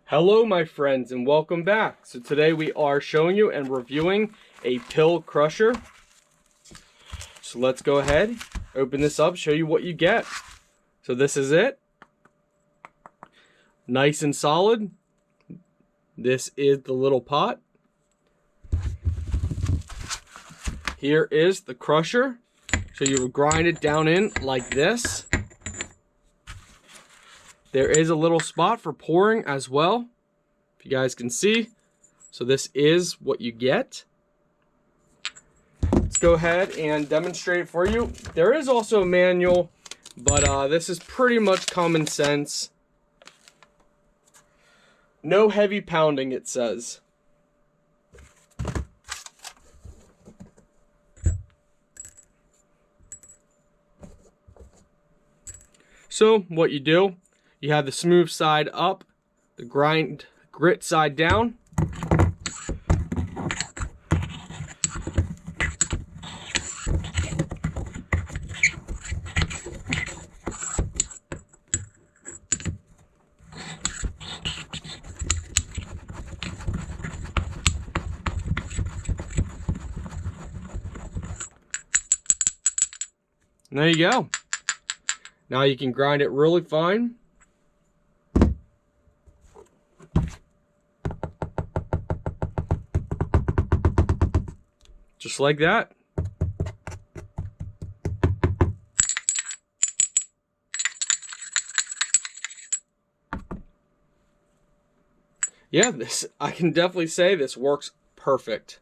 Hello my friends and welcome back. So today we are showing you and reviewing a pill crusher. So let's go ahead, open this up, show you what you get. So this is it. Nice and solid. This is the little pot. Here is the crusher. So you would grind it down in like this. There is a little spot for pouring as well, if you guys can see. So this is what you get. Let's go ahead and demonstrate it for you. There is also a manual, but this is pretty much common sense. No heavy pounding, it says. So what you do, you have the smooth side up, the grit side down. And there you go. Now you can grind it really fine. Just like that. Yeah, I can definitely say this works perfect.